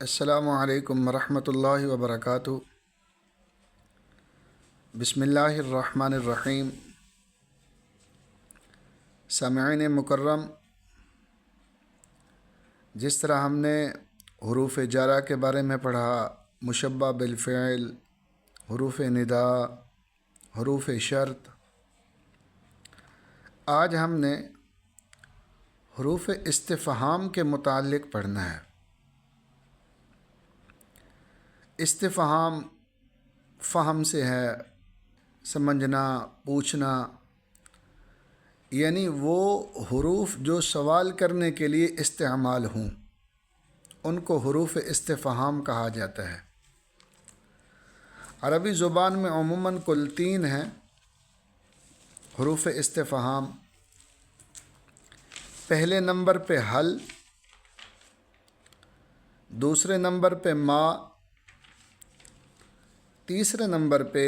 السلام علیکم ورحمۃ اللہ وبرکاتہ۔ بسم اللہ الرحمن الرحیم۔ سامعین مکرم، جس طرح ہم نے حروف جارہ کے بارے میں پڑھا، مشبہ بالفعل، حروف نداء، حروف شرط، آج ہم نے حروف استفہام کے متعلق پڑھنا ہے۔ استفہام فہم سے ہے، سمجھنا، پوچھنا، یعنی وہ حروف جو سوال کرنے کے لیے استعمال ہوں ان کو حروف استفہام کہا جاتا ہے۔ عربی زبان میں عموماً کل 3 ہیں حروف استفہام۔ پہلے نمبر پہ حل، دوسرے نمبر پہ ما، تیسرے نمبر پہ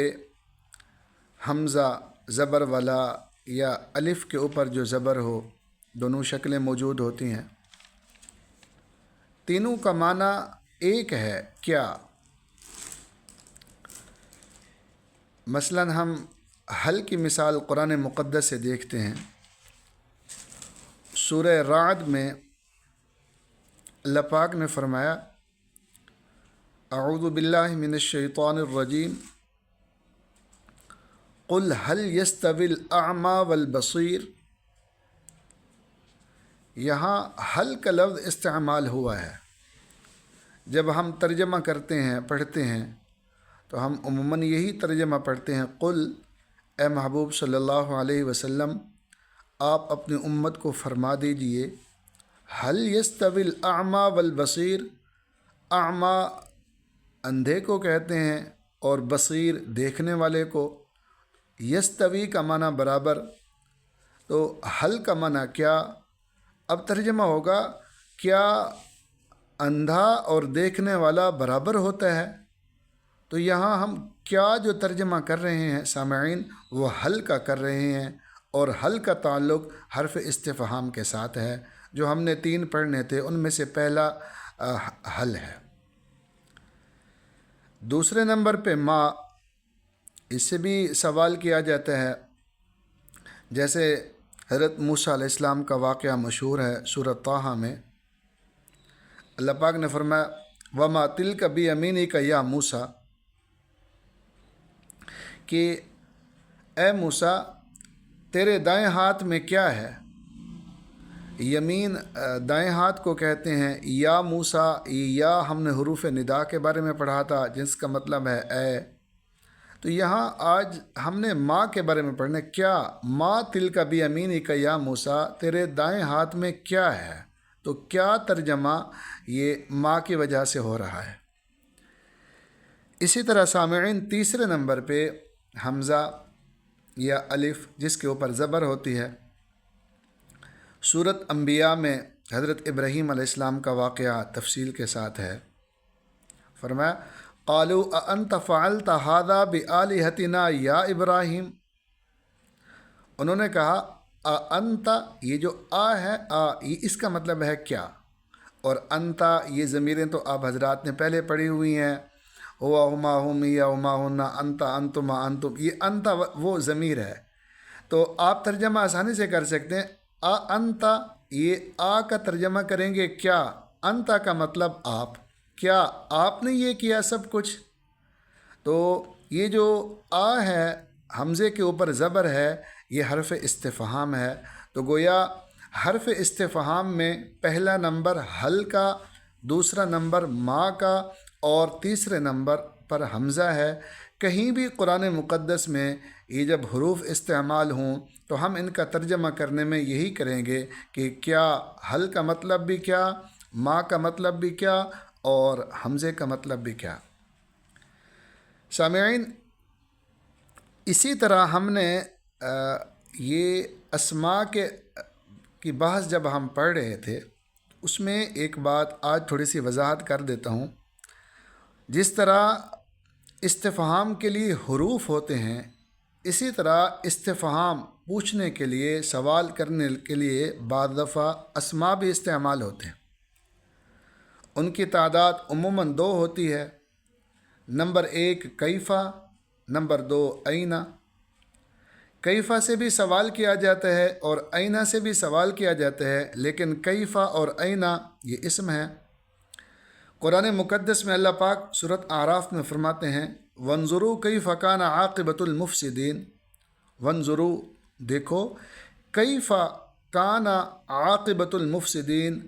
حمزہ زبر والا یا الف کے اوپر جو زبر ہو، دونوں شکلیں موجود ہوتی ہیں۔ تینوں کا معنی ایک ہے، کیا؟ مثلاً ہم حل کی مثال قرآن مقدس سے دیکھتے ہیں۔ سورہ رعد میں اللہ پاک نے فرمایا، اعوذ باللہ من الشیطان الرجیم، قل هل يستوي الاعمى والبصیر۔ یہاں حل کا لفظ استعمال ہوا ہے۔ جب ہم ترجمہ کرتے ہیں، پڑھتے ہیں، تو ہم عموماً یہی ترجمہ پڑھتے ہیں، قل، اے محبوب صلی اللہ علیہ وسلم، آپ اپنی امت کو فرما دیجئے، هل يستوي الاعمى والبصیر۔ اعمى اندھے کو کہتے ہیں اور بصیر دیکھنے والے کو۔ یستوی کا معنی برابر، تو حل کا معنی کیا؟ اب ترجمہ ہوگا، کیا اندھا اور دیکھنے والا برابر ہوتا ہے؟ تو یہاں ہم کیا جو ترجمہ کر رہے ہیں سامعین، وہ حل کا کر رہے ہیں، اور حل کا تعلق حرف استفہام کے ساتھ ہے۔ جو ہم نے 3 پڑھنے تھے ان میں سے پہلا حل ہے۔ دوسرے نمبر پہ ما، اس سے بھی سوال کیا جاتا ہے، جیسے حضرت موسیٰ علیہ السلام کا واقعہ مشہور ہے سورۃ طٰہٰ میں۔ اللہ پاک نے فرمایا، وَمَا تِلْكَ بِيَمِينِكَ يَا موسیٰ، کہ اے موسیٰ تیرے دائیں ہاتھ میں کیا ہے؟ یمین دائیں ہاتھ کو کہتے ہیں۔ یا موسیٰ، یا ہم نے حروف ندا کے بارے میں پڑھا تھا جس کا مطلب ہے اے۔ تو یہاں آج ہم نے ماں کے بارے میں پڑھنا، کیا ما تلک بیمینک یا موسیٰ، تیرے دائیں ہاتھ میں کیا ہے؟ تو کیا ترجمہ یہ ماں کی وجہ سے ہو رہا ہے۔ اسی طرح سامعین، تیسرے نمبر پہ حمزہ یا الف جس کے اوپر زبر ہوتی ہے۔ سورۃ انبیاء میں حضرت ابراہیم علیہ السلام کا واقعہ تفصیل کے ساتھ ہے۔ فرمایا، قالوا اانت فعلت هذا بآلهتنا یا ابراہیم۔ انہوں نے کہا، انت، یہ جو ہے یہ اس کا مطلب ہے کیا، اور انت یہ ضمیریں تو آپ حضرات نے پہلے پڑھی ہوئی ہیں، ہوا ہما ہم یا ہما ہن، انت انتما انتم، یہ انت وہ ضمیر ہے۔ تو آپ ترجمہ آسانی سے کر سکتے ہیں، انت، یہ کا ترجمہ کریں گے کیا، انت کا مطلب آپ، کیا آپ نے یہ کیا سب کچھ؟ تو یہ جو ہے حمزے کے اوپر زبر ہے، یہ حرف استفہام ہے۔ تو گویا حرف استفہام میں پہلا نمبر حل کا، دوسرا نمبر ما کا، اور تیسرے نمبر پر حمزہ ہے۔ کہیں بھی قرآن مقدس میں یہ جب حروف استعمال ہوں تو ہم ان کا ترجمہ کرنے میں یہی کریں گے کہ کیا حل کا مطلب بھی کیا، ما کا مطلب بھی کیا، اور حمزے کا مطلب بھی کیا۔ سامعین، اسی طرح ہم نے یہ اسماء کی بحث جب ہم پڑھ رہے تھے، اس میں ایک بات آج تھوڑی سی وضاحت کر دیتا ہوں۔ جس طرح استفہام کے لیے حروف ہوتے ہیں، اسی طرح استفہام پوچھنے کے لیے، سوال کرنے کے لیے بعض دفعہ اسماء بھی استعمال ہوتے ہیں، ان کی تعداد عموماً 2 ہوتی ہے۔ نمبر 1 کیفا، نمبر 2 اینا۔ کیفا سے بھی سوال کیا جاتا ہے اور اینا سے بھی سوال کیا جاتا ہے، لیکن کیفا اور اینا یہ اسم ہے۔ قرآن مقدس میں اللہ پاک سورۃ اعراف میں فرماتے ہیں وانظروا کیف کان عاقبۃ المفسدین، وانظروا دیکھو، کیف کان عاقبۃ المفسدین،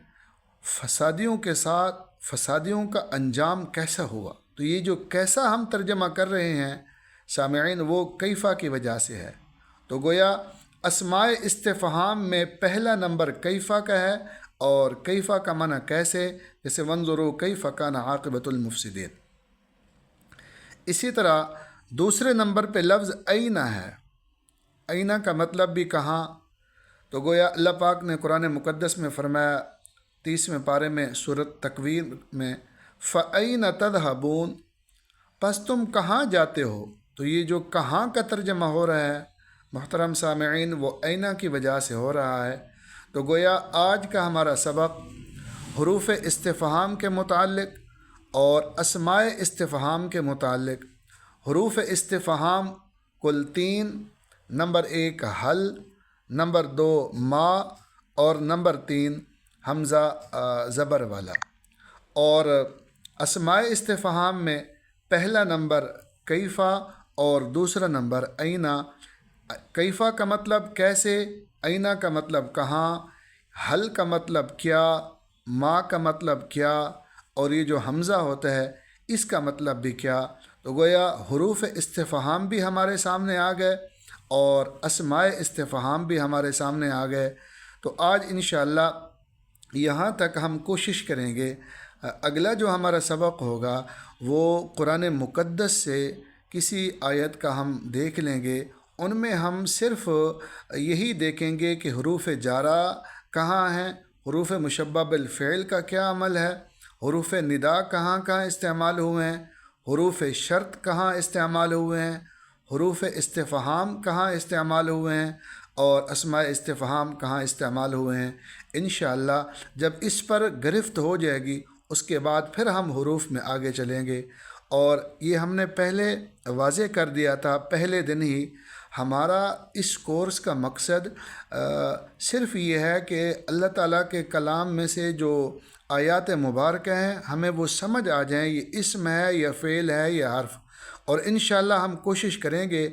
فسادیوں کے ساتھ فسادیوں کا انجام کیسا ہوا۔ تو یہ جو کیسا ہم ترجمہ کر رہے ہیں سامعین، وہ کیفا کی وجہ سے ہے۔ تو گویا اسماء استفہام میں پہلا نمبر کیفا کا ہے، اور کیفا کا معنی کیسے، جیسے وانظروا کیف کان عاقبۃ المفسدین۔ اسی طرح دوسرے نمبر پہ لفظ اینا ہے۔ اینا کا مطلب بھی کہاں، تو گویا اللہ پاک نے قرآن مقدس میں فرمایا 30ویں پارے میں سورۃ تکویر میں فَأَيْنَ تَذْهَبُونَ، پس تم کہاں جاتے ہو۔ تو یہ جو کہاں کا ترجمہ ہو رہا ہے محترم سامعین، وہ اینا کی وجہ سے ہو رہا ہے۔ تو گویا آج کا ہمارا سبق حروف استفہام کے متعلق اور اسماء استفہام کے متعلق۔ حروف استفہام کل 3، نمبر 1 حل، نمبر 2 ما، اور نمبر 3 حمزہ زبر والا۔ اور اسماء استفہام میں پہلا نمبر کیفا اور دوسرا نمبر اینا۔ کیفا کا مطلب کیسے، اینا کا مطلب کہاں، حل کا مطلب کیا، ما کا مطلب کیا، اور یہ جو حمزہ ہوتا ہے اس کا مطلب بھی کیا۔ تو گویا حروف استفہام بھی ہمارے سامنے آ گئے اور اسماء استفہام بھی ہمارے سامنے آ گئے۔ تو آج انشاءاللہ یہاں تک ہم کوشش کریں گے۔ اگلا جو ہمارا سبق ہوگا وہ قرآن مقدس سے کسی آیت کا ہم دیکھ لیں گے۔ ان میں ہم صرف یہی دیکھیں گے کہ حروف جارہ کہاں ہیں، حروف مشبہ بالفعل کا کیا عمل ہے، حروف ندا کہاں کہاں استعمال ہوئے ہیں، حروف شرط کہاں استعمال ہوئے ہیں، حروف استفہام کہاں استعمال ہوئے ہیں، اور اسماء استفہام کہاں استعمال ہوئے ہیں۔ انشاءاللہ جب اس پر گرفت ہو جائے گی اس کے بعد پھر ہم حروف میں آگے چلیں گے۔ اور یہ ہم نے پہلے واضح کر دیا تھا پہلے دن ہی، ہمارا اس کورس کا مقصد صرف یہ ہے کہ اللہ تعالیٰ کے کلام میں سے جو آیات مبارکہ ہیں ہمیں وہ سمجھ آ جائیں، یہ اسم ہے یا فعل ہے یا حرف۔ اور انشاءاللہ ہم کوشش کریں گے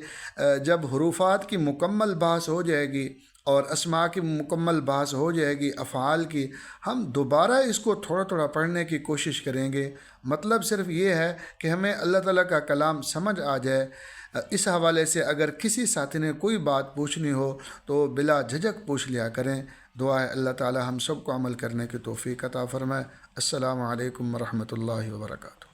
جب حروفات کی مکمل بحث ہو جائے گی اور اسماء کی مکمل بحث ہو جائے گی، افعال کی، ہم دوبارہ اس کو تھوڑا تھوڑا پڑھنے کی کوشش کریں گے۔ مطلب صرف یہ ہے کہ ہمیں اللہ تعالیٰ کا کلام سمجھ آ جائے۔ اس حوالے سے اگر کسی ساتھی نے کوئی بات پوچھنی ہو تو بلا جھجک پوچھ لیا کریں۔ دعا ہے اللہ تعالیٰ ہم سب کو عمل کرنے کی توفیق عطا فرمائے۔ السلام علیکم ورحمۃ اللہ وبرکاتہ۔